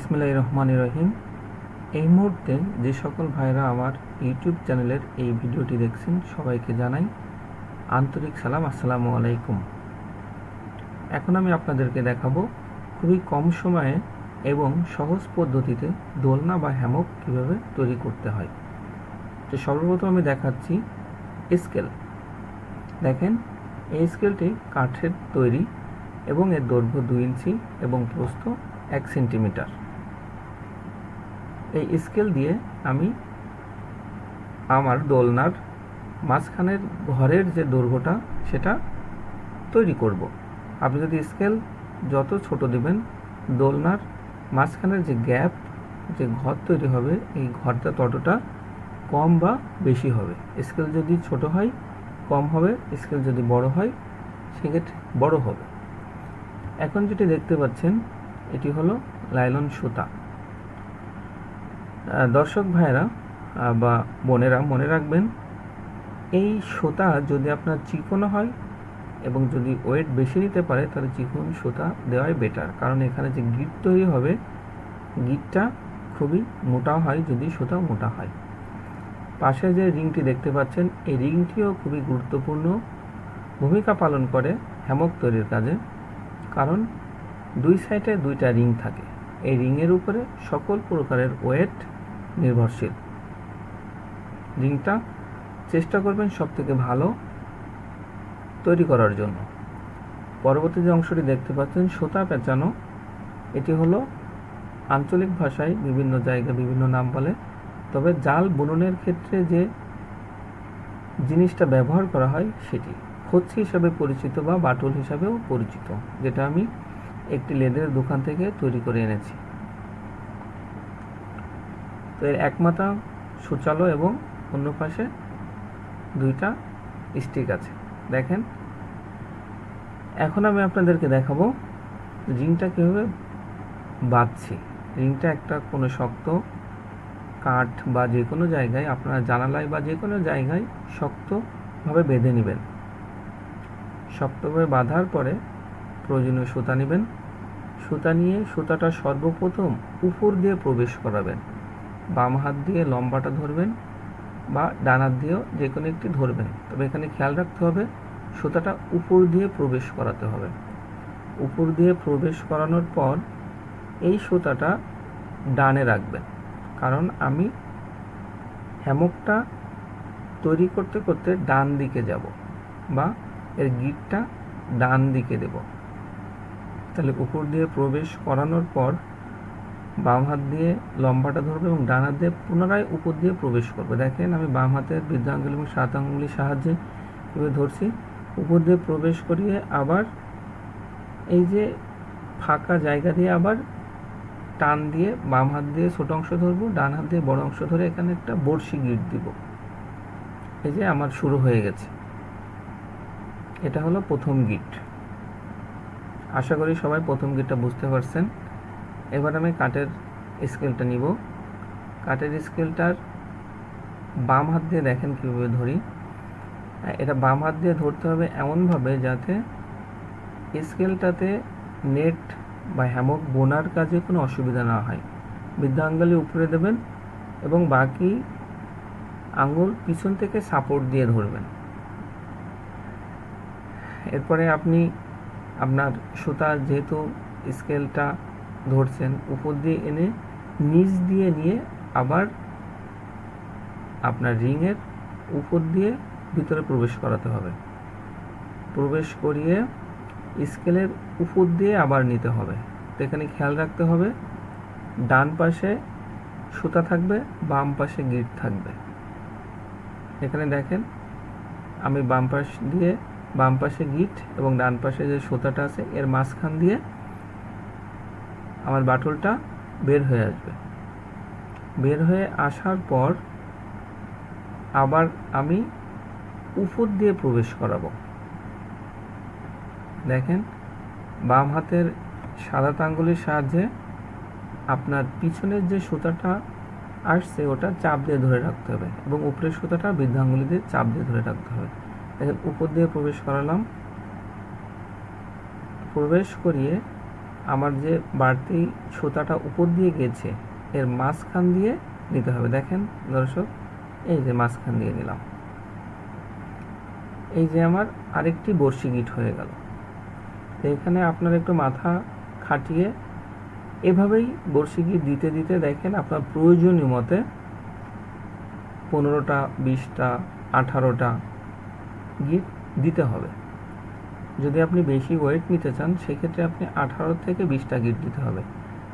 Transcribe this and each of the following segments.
বিসমিল্লাহির রহমানির রহিম। এই মুহূর্তে যে সকল ভাইরা আমার ইউটিউব চ্যানেলের এই ভিডিওটি দেখছেন সবাইকে জানাই আন্তরিক সালাম, আসসালামু আলাইকুম। এখন আমি আপনাদেরকে দেখাবো খুবই কম সময়ে এবং সহজ পদ্ধতিতে দোলনা বা হ্যামক কীভাবে তৈরি করতে হয়। তো সর্বপ্রথম আমি দেখাচ্ছি স্কেল। দেখেন, এই স্কেলটি কাঠের তৈরি এবং এর দৈর্ঘ্য 2 ইঞ্চি এবং প্রস্থ 1 সেন্টিমিটার। এই স্কেল দিয়ে আমি আমার দোলনার মাঝখানের ঘরের যে দৈর্ঘ্যটা সেটা তৈরি করব। আপনি যদি স্কেল যত ছোট দিবেন, দোলনার মাঝখানের যে গ্যাপ, যে ঘর তৈরি হবে, এই ঘরটা ততটা কম বা বেশি হবে। স্কেল যদি ছোট হয় কম হবে, স্কেল যদি বড় হয় সেক্ষেত্রে বড় হবে। এখন যেটি দেখতে পাচ্ছেন এটি হলো লাইলন সুতা। দর্শক ভাইরা বা বোনেরা মনে রাখবেন, এই সুতা যদি আপনার চিকনো হয় এবং যদি ওয়েট বেশি নিতে পারে তাহলে চিকন সুতা দেওয়াই বেটার, কারণ এখানে যে গিট তৈরি হবে গিটটা খুবই মোটা হয় যদি সুতা মোটা হয়। পাশে যে রিংটি দেখতে পাচ্ছেন এই রিংটিও খুবই গুরুত্বপূর্ণ ভূমিকা পালন করে হ্যামক তৈরির কাজে, কারণ দুই সাইডে 2টা রিং থাকে। এই রিংয়ের উপরে সকল প্রকারের ওয়েট নির্ভরশীল। রিংটা চেষ্টা করবেন সব থেকে ভালো তৈরি করার জন্য। পরবর্তী যে অংশটি দেখতে পাচ্ছেন সুতা পেঁচানো, এটি হলো আঞ্চলিক ভাষায় বিভিন্ন জায়গায় বিভিন্ন নাম বলে, তবে জাল বুননের ক্ষেত্রে যে জিনিসটা ব্যবহার করা হয় সেটি খচ্ছি হিসাবে পরিচিত বা বাটুল হিসাবেও পরিচিত, যেটা আমি একটি লেদের দোকান থেকে তৈরি করে এনেছি। তো এর এক মাথা সুচালো এবং অন্য পাশে 2টা স্টিক আছে। দেখেন, এখন আমি আপনাদেরকে দেখাবো রিংটা কীভাবে বাঁধছি। রিংটা একটা কোনো শক্ত কাঠ বা যে কোনো জায়গায়, আপনারা জানালায় বা যে কোনো জায়গায় শক্তভাবে বেঁধে নেবেন। শক্তভাবে বাঁধার পরে প্রয়োজনীয় সুতা নেবেন। সুতা নিয়ে সুতাটা সর্বপ্রথম উপর দিয়ে প্রবেশ করাবেন। বাম হাত দিয়ে লম্বাটা ধরবেন বা ডান হাত দিয়েও যে কোনো একটি ধরবেন, তবে এখানে খেয়াল রাখতে হবে সুতাটা উপর দিয়ে প্রবেশ করাতে হবে। উপর দিয়ে প্রবেশ করানোর পর এই সুতাটা ডানে রাখবেন, কারণ আমি হ্যামকটা তৈরি করতে করতে ডান দিকে যাব বা এর গিটটা ডান দিকে দেব। তাহলে উপর দিয়ে প্রবেশ করানোর পর বাম হাত দিয়ে লম্বাটা ধরবে এবং ডান হাত দিয়ে পুনরায় উপর দিয়ে প্রবেশ করবে। দেখেন, আমি বাম হাতের বৃদ্ধাঙ্গুলি এবং 7 আঙ্গুলির সাহায্যে এভাবে ধরছি। উপর দিয়ে প্রবেশ করিয়ে আবার এই যে ফাঁকা জায়গা দিয়ে আবার টান দিয়ে বাম হাত দিয়ে ছোট অংশ ধরবো, ডান হাত দিয়ে বড় অংশ ধরে এখানে একটা বড়শি গিট দিব। এই যে আমার শুরু হয়ে গেছে। এটা হলো প্রথম গিট। আশা করি সবাই প্রথম গিটটা বুঝতে পারছেন। এবার আমি কাঠের স্কেলটা নিব। কাঠের স্কেলটার বাম হাত দিয়ে দেখেন কীভাবে ধরি। এটা বাম হাত দিয়ে ধরতে হবে এমনভাবে যাতে স্কেলটাতে নেট বা হ্যামক বোনার কাজে কোনো অসুবিধা না হয়। বৃদ্ধাঙ্গুলি উপরে দেবেন এবং বাকি আঙ্গুল পিছন থেকে সাপোর্ট দিয়ে ধরবেন। এরপরে আপনি আপনার সুতা যেহেতু স্কেলটা ধরছেন, উপর দিয়ে এনে নিচ দিয়ে নিয়ে আবার আপনার রিংয়ের উপর দিয়ে ভিতরে প্রবেশ করাতে হবে। প্রবেশ করিয়ে স্কেলের উপর দিয়ে আবার নিতে হবে। তো এখানে খেয়াল রাখতে হবে ডান পাশে সুতা থাকবে, বাম পাশে গিট থাকবে। এখানে দেখেন, আমি বাম পাশে গিট এবং ডান পাশে যে সুতাটা আছে এর মাঝখান দিয়ে আমার বাটুলটা বের হয়ে আসবে। বের হয়ে আসার পর আবার আমি উপর দিয়ে প্রবেশ করাবো। দেখেন, বাম হাতের 7 আঙ্গুলের সাহায্যে আপনার পিছনের যে সুতাটা আসছে ওটা চাপ দিয়ে ধরে রাখতে হবে এবং উপরের সুতাটা বৃদ্ধাঙ্গুলি দিয়ে চাপ দিয়ে ধরে রাখতে হবে। দেখেন, উপর দিয়ে প্রবেশ করালাম। প্রবেশ করিয়ে আমার যে বাড়তি সুতাটা উপর দিয়ে গেছে এর মাঝখান দিয়ে নিতে হবে। দেখেন দর্শক, এই যে মাঝখান দিয়ে নিলাম, এই যে আমার আরেকটি বড়শি গিট হয়ে গেল। তো এখানে আপনার একটু মাথা খাটিয়ে এভাবেই বড়শি গিট দিতে দিতে দেখেন আপনার প্রয়োজনীয় মতে 15টা, 20টা, 18টা গিট দিতে হবে। যদি আপনি বেশি ওয়েট নিতে চান সেক্ষেত্রে আপনি 18 থেকে 20টা গিট দিতে হবে।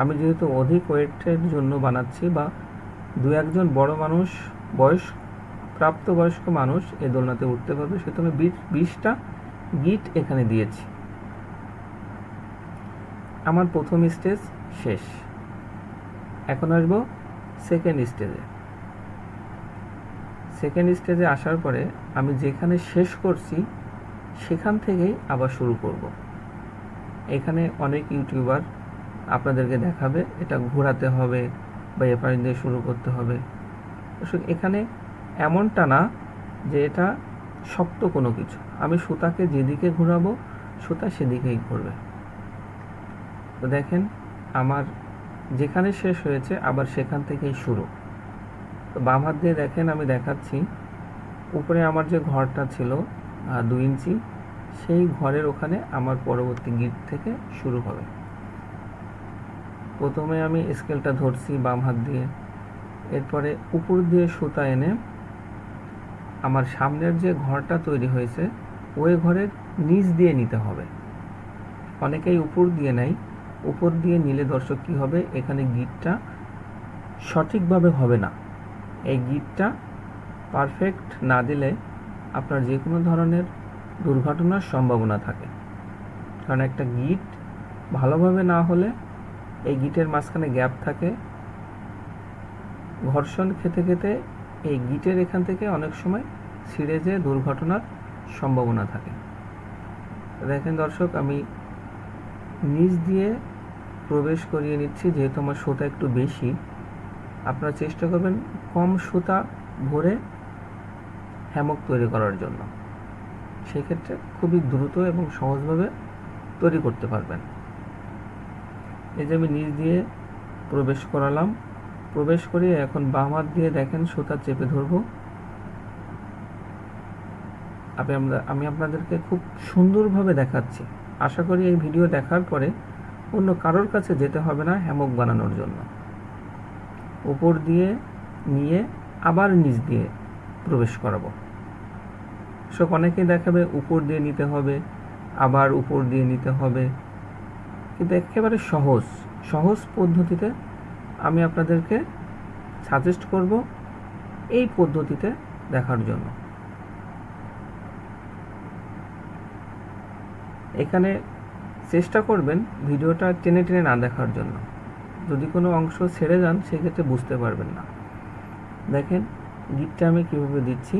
আমি যেহেতু অধিক ওয়েটের জন্য বানাচ্ছি বা দু একজন বড় মানুষ, প্রাপ্তবয়স্ক মানুষ এই দোলনাতে উঠতে পারবে, সেজন্য 20টা গিট এখানে দিয়েছি। আমার প্রথম স্টেজ শেষ, এখন আসবো সেকেন্ড স্টেজে। সেকেন্ড স্টেজে আসার পরে আমি যেখানে শেষ করছি সেখান থেকেই আবার শুরু করব। এখানে অনেক ইউটিউবার আপনাদেরকে দেখাবে এটা ঘোরাতে হবে বা এপাশ দিয়ে শুরু করতে হবে। এখানে এমনটা না যে এটা শক্ত কোনো কিছু, আমি সুতাকে যেদিকে ঘোরাবো সুতা সেদিকেই ঘুরবে। তো দেখেন আমার যেখানে শেষ হয়েছে আবার সেখান থেকেই শুরু। তো বাম হাত দিয়ে দেখেন আমি দেখাচ্ছি, উপরে আমার যে ঘরটা ছিল 2 ইঞ্চি, সেই ঘরের ওখানে আমার পরবর্তী গিট থেকে শুরু হবে। প্রথমে আমি স্কেলটা ধরছি বাম হাত দিয়ে, এরপরে উপর দিয়ে সুতা এনে আমার সামনের যে ঘরটা তৈরি হয়েছে ওই ঘরের নিচ দিয়ে নিতে হবে। অনেকেই উপর দিয়ে নেয়, উপর দিয়ে নিলে দর্শক কী হবে, এখানে গিটটা সঠিকভাবে হবে না। এই গিটটা পারফেক্ট না দিলে আপনার যে কোনো ধরনের দুর্ঘটনার সম্ভাবনা থাকে। কারণ একটা গিট ভালোভাবে না হলে এই গিটের মাঝখানে গ্যাপ থাকে, ঘর্ষণ খেতে খেতে এই গিটের এখান থেকে অনেক সময় ছিঁড়ে যেয়ে দুর্ঘটনার সম্ভাবনা থাকে। দেখেন দর্শক, আমি নিচ দিয়ে প্রবেশ করিয়ে নিচ্ছি, যেহেতু আমার সুতা একটু বেশি। আপনারা চেষ্টা করবেন কম সুতা ভরে হ্যামক তৈরি করার জন্য, সেক্ষেত্রে খুবই দ্রুত এবং সহজভাবে তৈরি করতে পারবেন। এই যে আমি নিচ দিয়ে প্রবেশ করালাম, প্রবেশ করিয়ে এখন বাম হাত দিয়ে দেখেন সুতা চেপে ধরবো। আমি আপনাদেরকে খুব সুন্দরভাবে দেখাচ্ছি। আশা করি এই ভিডিও দেখার পরে অন্য কারোর কাছে যেতে হবে না হ্যামক বানানোর জন্য। উপর দিয়ে নিয়ে আবার নিচ দিয়ে প্রবেশ করাবো। অনেকেই দেখাবে উপর দিয়ে নিতে হবে, আবার উপর দিয়ে নিতে হবে, কিন্তু একেবারে সহজ পদ্ধতিতে আমি আপনাদেরকে সাজেস্ট করব এই পদ্ধতিতে দেখার জন্য। এখানে চেষ্টা করবেন ভিডিওটা টেনে টেনে না দেখার জন্য। যদি কোনো অংশ ছেড়ে যান সেক্ষেত্রে বুঝতে পারবেন না। দেখেন গিটটা আমি কীভাবে দিচ্ছি,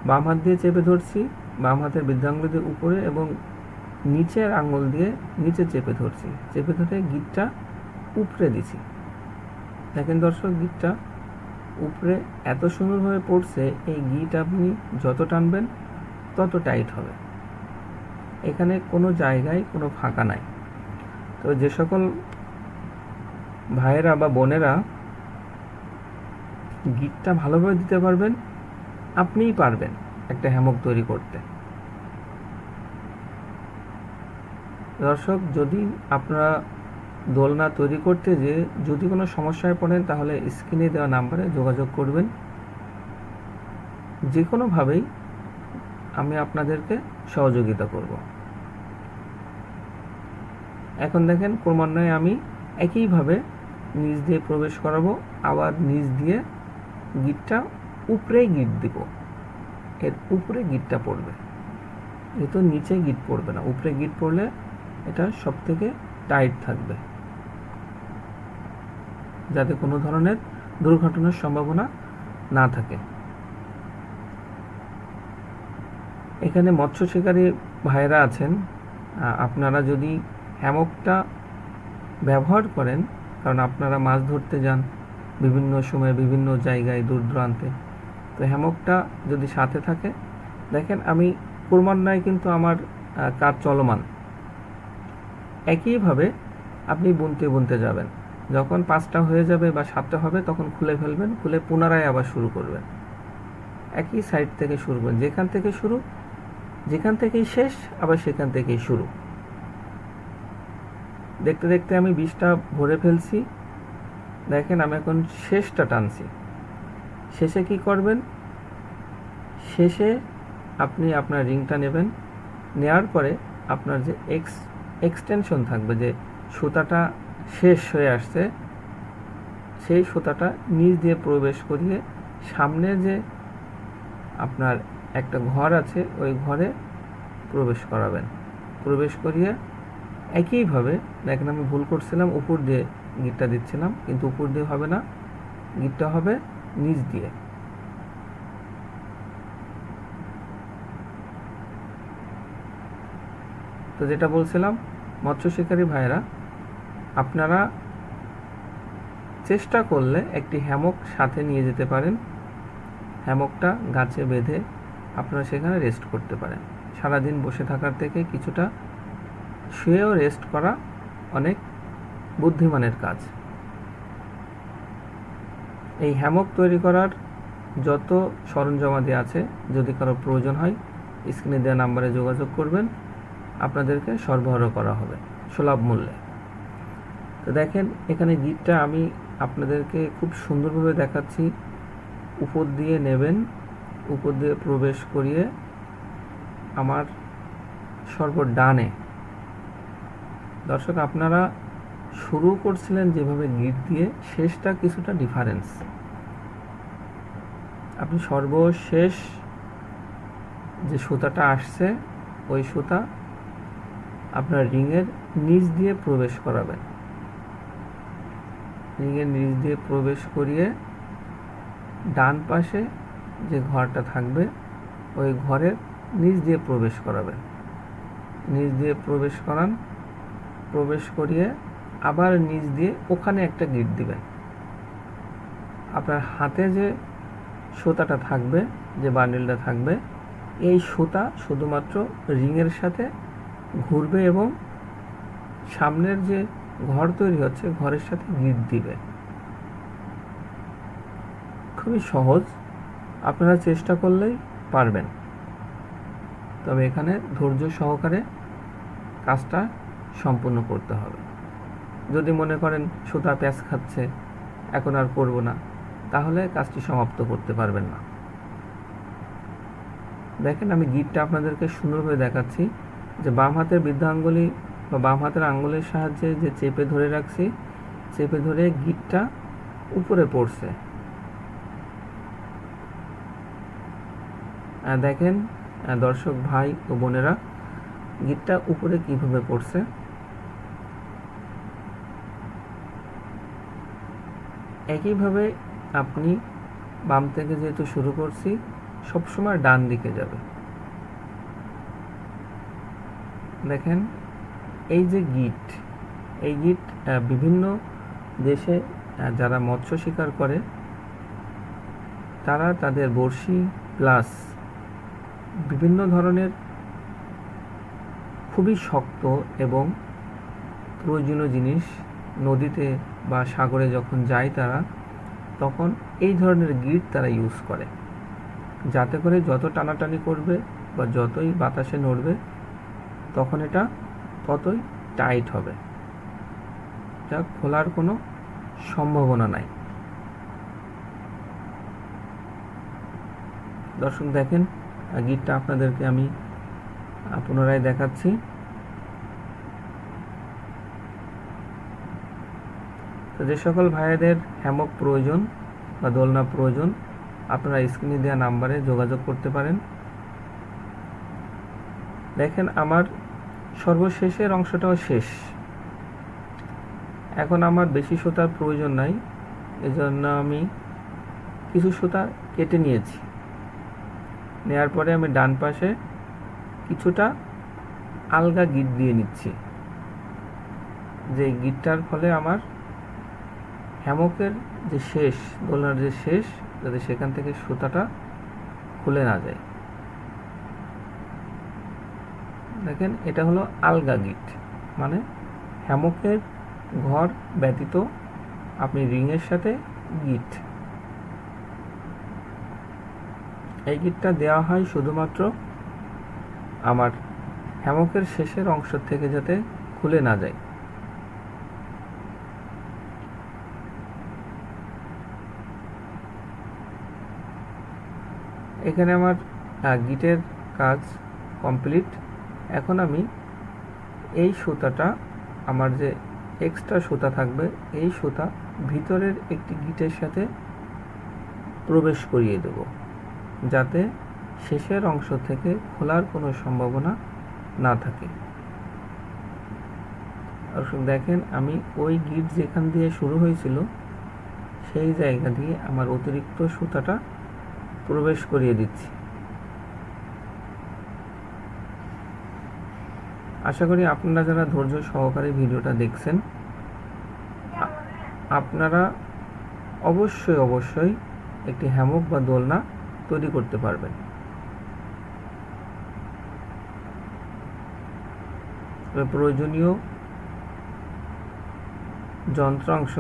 বাম হাত দিয়ে চেপে ধরছি, বাম হাতের বৃদ্ধাঙ্গুল দিয়ে উপরে এবং নিচের আঙুল দিয়ে নিচে চেপে ধরছি, চেপে ধরে গিটটা উপরে দিছি। দেখেন দর্শক, গিটটা উপরে এত সুন্দরভাবে পড়ছে, এই গিট আপনি যত টানবেন তত টাইট হবে। এখানে কোনো জায়গায় কোনো ফাঁকা নাই। তো যে সকল ভাইয়েরা বা বোনেরা গিটটা ভালোভাবে দিতে পারবেন, আপনিই পারবেন একটা হ্যামক তৈরি করতে। দর্শক, যদি আপনারা দোলনা তৈরি করতে যে যদি কোনো সমস্যায় পড়েন তাহলে স্ক্রিনে দেওয়া নাম্বারে যোগাযোগ করবেন। যে কোনোভাবেই আমি আপনাদেরকে সহযোগিতা করব। এখন দেখেন ক্রমান্বয়ে আমি একইভাবে নিচ দিয়ে প্রবেশ করাবো, আবার নিচ দিয়ে গিটটা উপরেই গিট দিব, এর উপরে গিটটা পড়বে। যেহেতু নিচে গিট পড়বে না, উপরে গিট পড়লে এটা সব থেকে টাইট থাকবে, যাতে কোনো ধরনের দুর্ঘটনার সম্ভাবনা না থাকে। এখানে মৎস্য শিকারী ভাইরা আছেন, আপনারা যদি হ্যামকটা ব্যবহার করেন, কারণ আপনারা মাছ ধরতে যান বিভিন্ন সময়ে বিভিন্ন জায়গায় দূর দূরান্তে, তো হ্যামকটা যদি সাথে থাকে, দেখেন আমি ক্রমান্বয়ে কিন্তু আমার কাজ চলমান, একইভাবে আপনি বুনতে বুনতে যাবেন। যখন 5টা হয়ে যাবে বা 7টা হবে তখন খুলে ফেলবেন, খুলে পুনরায় আবার শুরু করবেন। একই সাইড থেকে শুরু করবেন, যেখান থেকেই শেষ আবার সেখান থেকেই শুরু। দেখতে দেখতে আমি 20টা ভরে ফেলছি। দেখেন আমি এখন শেষটা টানছি। শেষে কি করবেন, শেষে আপনি আপনার রিংটা নেবেন, নেওয়ার পরে আপনার যে এক্সটেনশন থাকবে, যে সুতাটা শেষ হয়ে আসছে, সেই সুতাটা নিচ দিয়ে প্রবেশ করিয়ে সামনে যে আপনার একটা ঘর আছে ওই ঘরে প্রবেশ করাবেন। প্রবেশ করিয়ে একইভাবে, দেখেন আমি ভুল করছিলাম, উপর দিয়ে গিটটা দিচ্ছিলাম, কিন্তু উপর দিয়ে হবে না, গিটটা হবে নিচ দিয়ে। তো যেটা বলছিলাম, মৎস্য শিকারী ভাইয়েরা, আপনারা চেষ্টা করলে একটি হ্যামক সাথে নিয়ে যেতে পারেন। হ্যামকটা গাছে বেঁধে আপনারা সেখানে রেস্ট করতে পারেন। সারাদিন বসে থাকার থেকে কিছুটা শুয়েও রেস্ট করা অনেক বুদ্ধিমানের কাজ। এই হ্যামক তৈরি করার যত সরঞ্জামাদি আছে, যদি কারো প্রয়োজন হয় স্ক্রিনে দেওয়া নাম্বারে যোগাযোগ করবেন, আপনাদেরকে সরবরাহ করা হবে সুলভ মূল্যে। তো দেখেন এখানে গিটটা আমি আপনাদেরকে খুব সুন্দরভাবে দেখাচ্ছি। উপর দিয়ে নেবেন, উপর দিয়ে প্রবেশ করিয়ে আমার সর্বডানে, দর্শক আপনারা শুরু করছিলেন যেভাবে গিট দিয়ে, শেষটা কিছুটা ডিফারেন্স। আপনি সর্বশেষ যে সুতাটা আসছে ওই সুতা আপনার রিংয়ের নিচ দিয়ে প্রবেশ করাবেন। রিংয়ের নিচ দিয়ে প্রবেশ করিয়ে ডান পাশে যে ঘরটা থাকবে ওই ঘরের নিচ দিয়ে প্রবেশ করাবেন। নিচ দিয়ে প্রবেশ করান, প্রবেশ করিয়ে আবার নিচ দিয়ে ওখানে একটা গিট দিবেন। আপনার হাতে যে সুতাটা থাকবে, যে বান্ডিলটা থাকবে, এই সুতা শুধুমাত্র রিংয়ের সাথে ঘুরবে এবং সামনের যে ঘর তৈরি হচ্ছে ঘরের সাথে গিট দিবে। খুবই সহজ, আপনারা চেষ্টা করলেই পারবেন। তবে এখানে ধৈর্য সহকারে কাজটা সম্পূর্ণ করতে হবে। যদি মনে করেন সুতা প্যাঁচ খাচ্ছে, এখন আর করব না, তাহলে কাজটি সমাপ্ত করতে পারবেন না। দেখেন আমি গিটটা আপনাদেরকে সুন্দরভাবে দেখাচ্ছি, যে বাম হাতের বৃদ্ধাঙ্গুলি বা বাম হাতের আঙ্গুলের সাহায্যে যে চেপে ধরে রাখছি, চেপে ধরে গিটটা উপরে পড়ছে। দেখেন দর্শক ভাই ও বোনেরা, গিটটা উপরে কিভাবে পড়ছে। একইভাবে আপনি বাম থেকে যেহেতু শুরু করছি, সবসময় ডান দিকে যাবে। দেখেন এই যে গিট, এই গিট বিভিন্ন দেশে যারা মৎস্য শিকার করে তারা তাদের বড়শি প্লাস বিভিন্ন ধরনের খুবই শক্ত এবং প্রয়োজনীয় জিনিস নদীতে বা সাগরে যখন যায় তারা, তখন এই ধরনের গিট তারা ইউজ করে, যাতে করে যত টানাটানি করবে বা যতই বাতাসে নড়বে তখন এটা ততই টাইট হবে, যা খোলার কোনো সম্ভাবনা নাই। দর্শক দেখেন গিটটা আপনাদেরকে আমি পুনরায় দেখাচ্ছি। তো যে সকল ভাইদের হ্যামক প্রয়োজন বা দোলনা প্রয়োজন, আপনারা স্ক্রিনে দেওয়া নাম্বারে যোগাযোগ করতে পারেন। দেখেন আমার সর্বশেষের অংশটাও শেষ। এখন আমার বেশি সুতার প্রয়োজন নাই, এজন্য আমি কিছু সুতা কেটে নিয়েছি। নেওয়ার পরে আমি ডান পাশে কিছুটা আলগা গিট দিয়ে নিচ্ছি, যে গিটটার ফলে আমার হ্যামকের যে শেষ, দোলনার যে শেষ, যাতে সেখান থেকে সুতাটা খুলে না যায়। দেখেন এটা হলো আলগা গিট, মানে হ্যামকের ঘর ব্যতীত আপনি রিংয়ের সাথে গিট, এই গিটটা দেওয়া হয় শুধুমাত্র আমার হ্যামকের শেষের অংশ থেকে যাতে খুলে না যায়। এখানে আমার গিটের কাজ কমপ্লিট। এখন আমি এই সুতাটা, আমার যে এক্সট্রা সুতা থাকবে, এই সুতা ভিতরের একটি গিটের সাথে প্রবেশ করিয়ে দেব, যাতে শেষের অংশ থেকে খোলার কোনো সম্ভাবনা না থাকে। দেখেন আমি ওই গিট যেখান দিয়ে শুরু হয়েছিল সেই জায়গা দিয়ে আমার অতিরিক্ত সুতাটা প্রবেশ করিয়ে দিচ্ছি। আশা করি আপনারা যারা ধৈর্য সহকারে ভিডিওটা দেখছেন, আপনারা অবশ্যই একটি হ্যামক বা দোলনা তৈরি করতে পারবেন। প্রয়োজনীয় যন্ত্রাংশ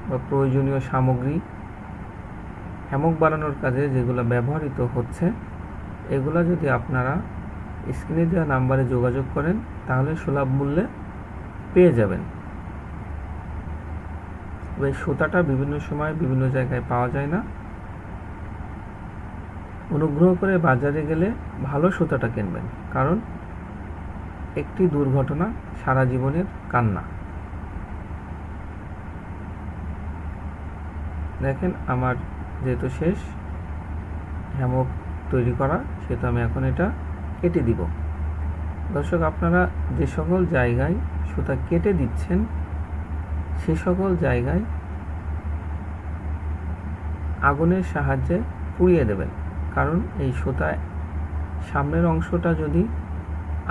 বা প্রয়োজনীয় সামগ্রী হ্যামক বানানোর কাজে যেগুলো ব্যবহৃত হচ্ছে, এগুলো যদি আপনারা স্ক্রিনে দেওয়া নাম্বারে যোগাযোগ করেন তাহলে সুলভ মূল্যে পেয়ে যাবেন। এই সুতাটা বিভিন্ন সময় বিভিন্ন জায়গায় পাওয়া যায় না। অনুগ্রহ করে বাজারে গেলে ভালো সুতাটা কিনবেন, কারণ একটি দুর্ঘটনা সারা জীবনের কান্না। দেখেন আমার যেহেতু শেষ হ্যামক তৈরি করা, সেহেতু আমি এখন এটা কেটে দিব। দর্শক, আপনারা যে সকল জায়গায় সুতা কেটে দিচ্ছেন সে সকল জায়গায় আগুনের সাহায্যে পুড়িয়ে দেবেন, কারণ এই সুতায় সামনের অংশটা যদি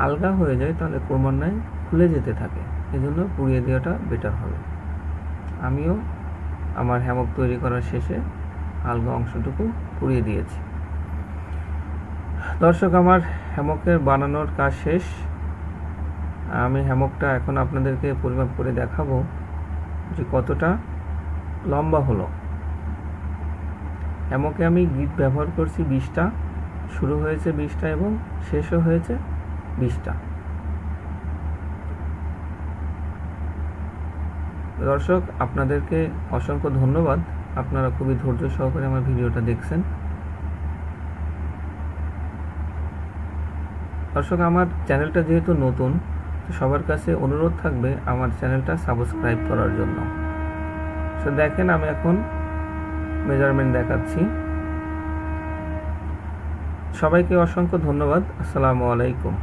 আলগা হয়ে যায় তাহলে ক্রমান্বয়ে খুলে যেতে থাকে, এজন্য পুড়িয়ে দেওয়াটা বেটার হবে। আমিও আমার হ্যামক তৈরি করার শেষে আলগা অংশটুকু পুড়িয়ে দিয়েছি। দর্শক, আমার হ্যামকের বানানোর কাজ শেষ। আমি হ্যামকটা এখন আপনাদেরকে পরিমাপ করে দেখাবো যে কতটা লম্বা হলো। হ্যামকে আমি গিট ব্যবহার করছি 20টা, শুরু হয়েছে 20টা এবং শেষও হয়েছে 20টা। দর্শক, আপনাদেরকে অসংখ্য ধন্যবাদ, আপনারা খুবই ধৈর্য সহকারে আমার ভিডিওটা দেখছেন। দর্শক, আমার চ্যানেলটা যেহেতু নতুন, তো সবার কাছে অনুরোধ থাকবে আমার চ্যানেলটা সাবস্ক্রাইব করার জন্য। তো দেখেন আমি এখন মেজারমেন্ট দেখাচ্ছি। সবাইকে অসংখ্য ধন্যবাদ। আসসালামু আলাইকুম।